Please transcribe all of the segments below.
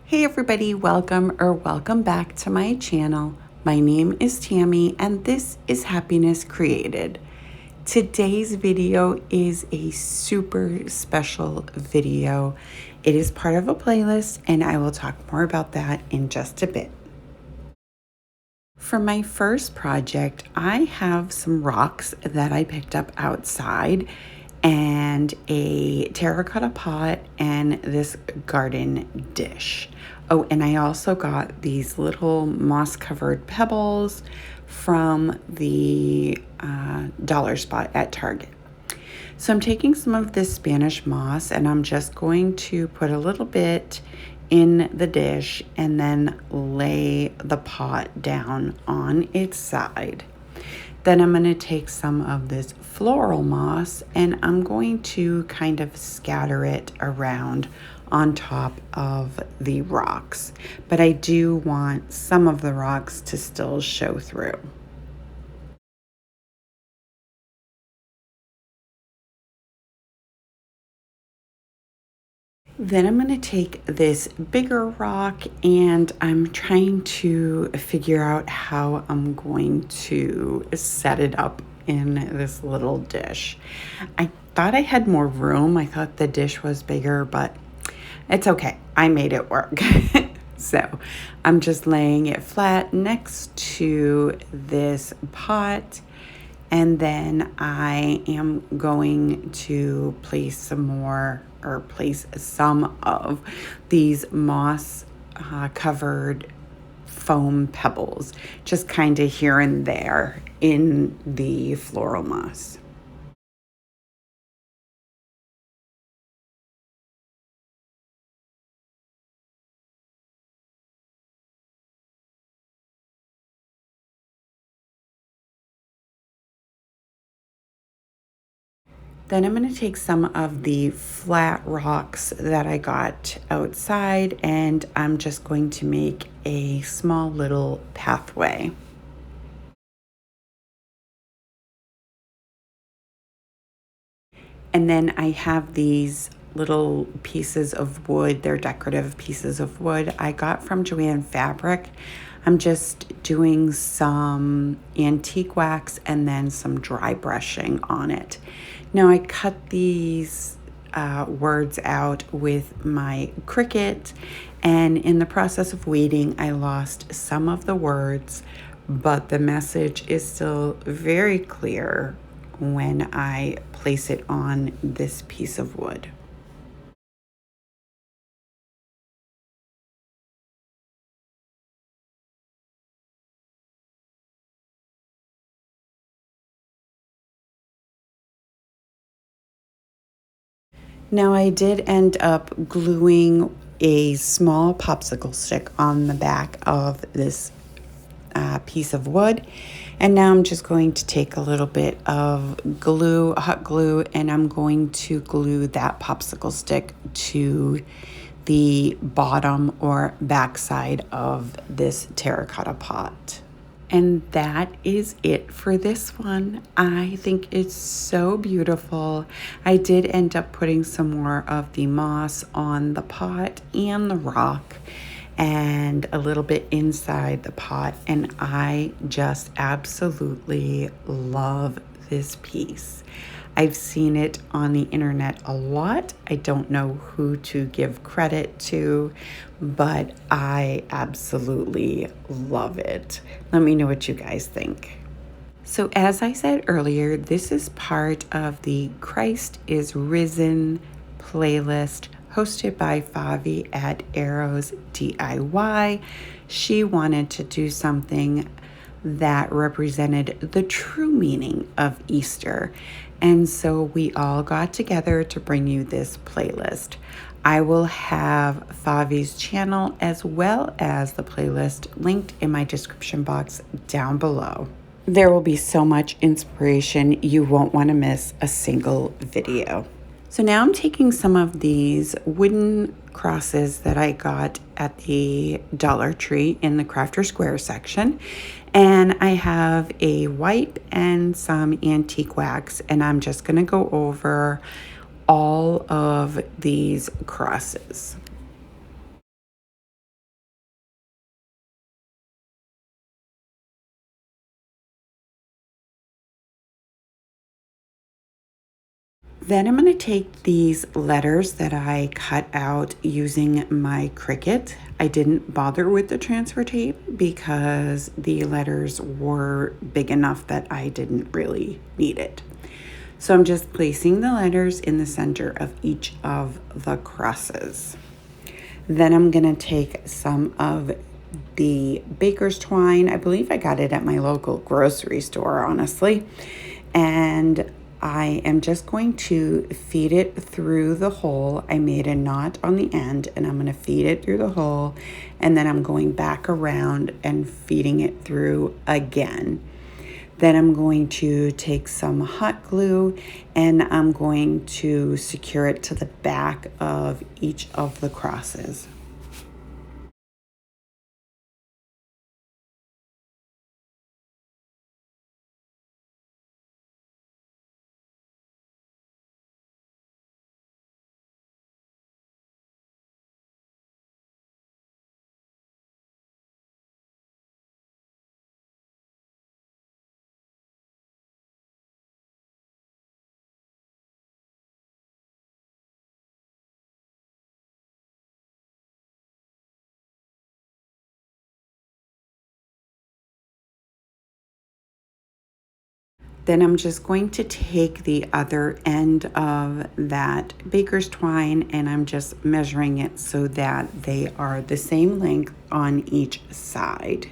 Hey everybody, welcome back to my channel. My name is Tammy and this is Happiness Created. Today's video is a super special video. It is part of a playlist and I will talk more about that in just a bit. For my first project, I have some rocks that I picked up outside and a terracotta pot and this garden dish. Oh, and I also got these little moss-covered pebbles from the dollar spot at Target. So I'm taking some of this Spanish moss and I'm just going to put a little bit in the dish and then lay the pot down on its side. Then I'm going to take some of this floral moss and I'm going to kind of scatter it around on top of the rocks. But I do want some of the rocks to still show through. Then I'm going to take this bigger rock and I'm trying to figure out how I'm going to set it up in this little dish. I thought I had more room. I thought the dish was bigger, but it's okay. I made it work. So I'm just laying it flat next to this pot. And then I am going to place some of these moss covered foam pebbles, just kind of here and there in the floral moss. Then I'm going to take some of the flat rocks that I got outside and I'm just going to make a small little pathway. And then I have these little pieces of wood. They're decorative pieces of wood I got from Joann Fabric. I'm just doing some antique wax and then some dry brushing on it. Now I cut these words out with my Cricut, and in the process of weeding, I lost some of the words, but the message is still very clear when I place it on this piece of wood. Now I did end up gluing a small popsicle stick on the back of this piece of wood. And now I'm just going to take a little bit of glue, hot glue, and I'm going to glue that popsicle stick to the bottom or backside of this terracotta pot. And that is it for this one. I think it's so beautiful. I did end up putting some more of the moss on the pot and the rock and a little bit inside the pot. And I just absolutely love this piece. I've seen it on the internet a lot. I don't know who to give credit to, but I absolutely love it. Let me know what you guys think. So as I said earlier, this is part of the Christ is Risen playlist hosted by Favi at Arrows DIY. She wanted to do something that represented the true meaning of Easter. And so we all got together to bring you this playlist. I will have Favi's channel as well as the playlist linked in my description box down below. There will be so much inspiration, you won't want to miss a single video. So now I'm taking some of these wooden crosses that I got at the Dollar Tree in the Crafter Square section, and I have a wipe and some antique wax, and I'm just going to go over all of these crosses. Then I'm going to take these letters that I cut out using my Cricut. I didn't bother with the transfer tape because the letters were big enough that I didn't really need it. So I'm just placing the letters in the center of each of the crosses. Then I'm going to take some of the baker's twine. I believe I got it at my local grocery store, honestly. And I am just going to feed it through the hole. I made a knot on the end and I'm going to feed it through the hole. And then I'm going back around and feeding it through again. Then I'm going to take some hot glue and I'm going to secure it to the back of each of the crosses. Then I'm just going to take the other end of that baker's twine and I'm just measuring it so that they are the same length on each side.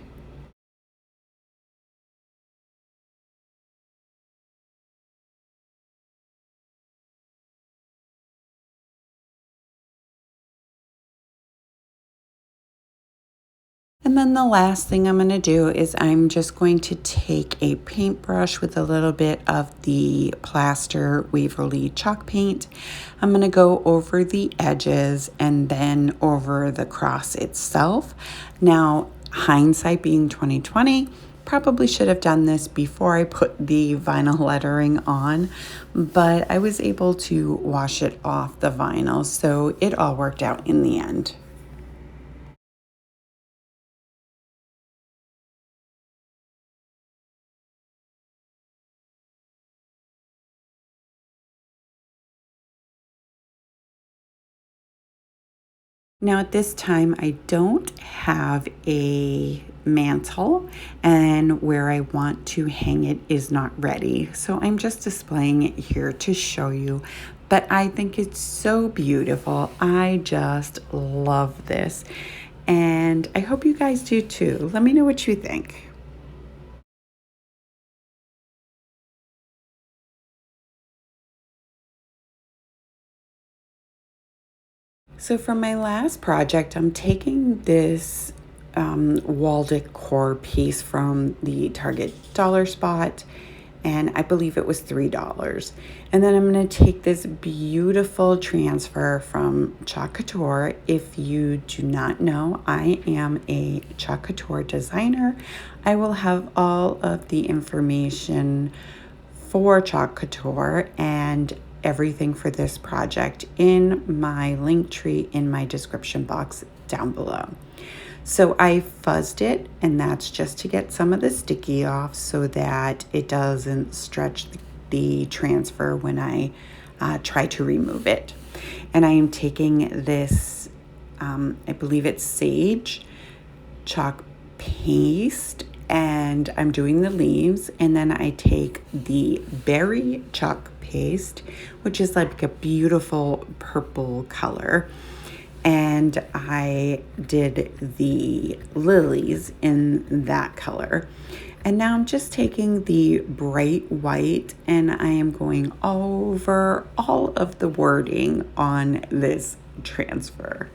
And then the last thing I'm going to do is I'm just going to take a paintbrush with a little bit of the Plaster Waverly chalk paint. I'm going to go over the edges and then over the cross itself. Now, hindsight being 2020, probably should have done this before I put the vinyl lettering on, but I was able to wash it off the vinyl, so it all worked out in the end. Now at this time, I don't have a mantle and where I want to hang it is not ready. So I'm just displaying it here to show you, but I think it's so beautiful. I just love this and I hope you guys do too. Let me know what you think. So for my last project, I'm taking this wall decor piece from the Target dollar spot, and I believe it was $3. And then I'm going to take this beautiful transfer from Chalk Couture. If you do not know, I am a Chalk Couture designer. I will have all of the information for Chalk Couture and everything for this project in my link tree in my description box down below. So I fuzzed it, and that's just to get some of the sticky off so that it doesn't stretch the transfer when I try to remove it. And I am taking this, I believe it's sage chalk paste, and I'm doing the leaves, and then I take the berry chalk paste, which is like a beautiful purple color, and I did the lilies in that color. And now I'm just taking the bright white and I am going over all of the wording on this transfer.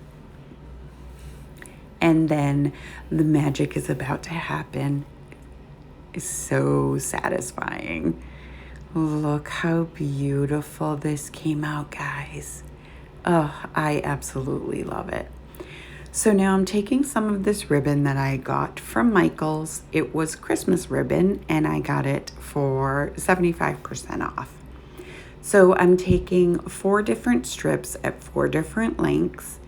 And then the magic is about to happen. It's so satisfying. Look how beautiful this came out, guys. Oh, I absolutely love it. So now I'm taking some of this ribbon that I got from Michael's. It was Christmas ribbon and I got it for 75% off. So I'm taking 4 different strips at 4 different lengths,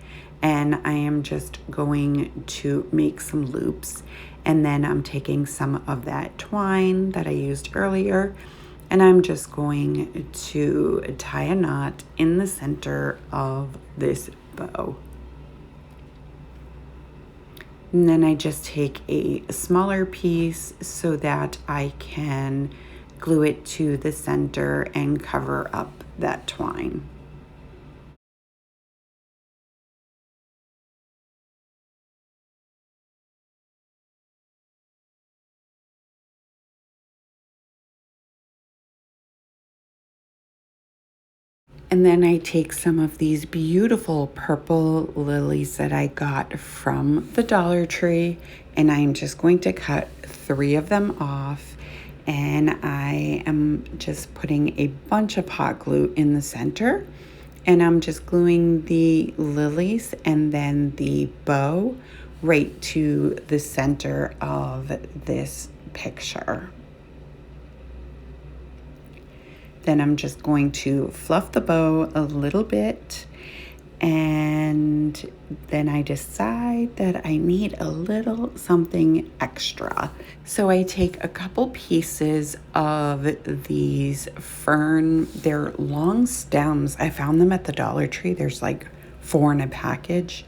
and I am just going to make some loops. And then I'm taking some of that twine that I used earlier And I'm just going to tie a knot in the center of this bow. And then I just take a smaller piece so that I can glue it to the center and cover up that twine. And then I take some of these beautiful purple lilies that I got from the Dollar Tree, and I'm just going to cut 3 of them off. And I am just putting a bunch of hot glue in the center. And I'm just gluing the lilies and then the bow right to the center of this picture. Then I'm just going to fluff the bow a little bit, and then I decide that I need a little something extra. So I take a couple pieces of these fern, they're long stems. I found them at the Dollar Tree. There's like 4 in a package.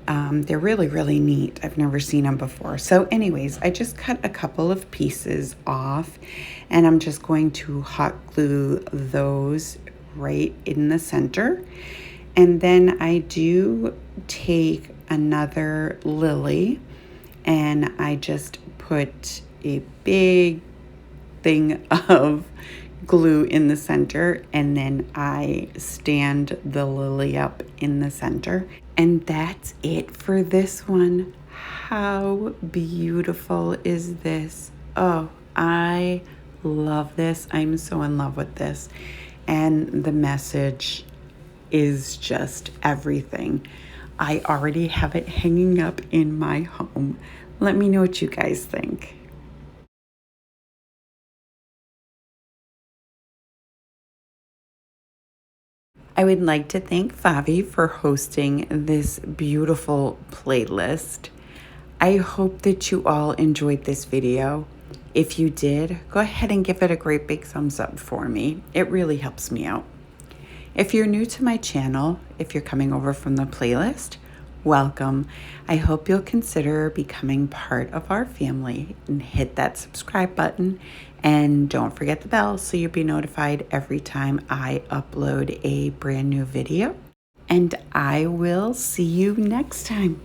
They're really, really neat. I've never seen them before. So anyways, I just cut a couple of pieces off, and I'm just going to hot glue those right in the center. And then I do take another lily, and I just put a big thing of glue in the center, and then I stand the lily up in the center. And that's it for this one. How beautiful is this? Oh, I love this. I'm so in love with this. And the message is just everything. I already have it hanging up in my home. Let me know what you guys think. I would like to thank Favi for hosting this beautiful playlist. I hope that you all enjoyed this video. If you did, go ahead and give it a great big thumbs up for me. It really helps me out. If you're new to my channel, if you're coming over from the playlist, welcome. I hope you'll consider becoming part of our family and hit that subscribe button. And don't forget the bell so you'll be notified every time I upload a brand new video. And I will see you next time.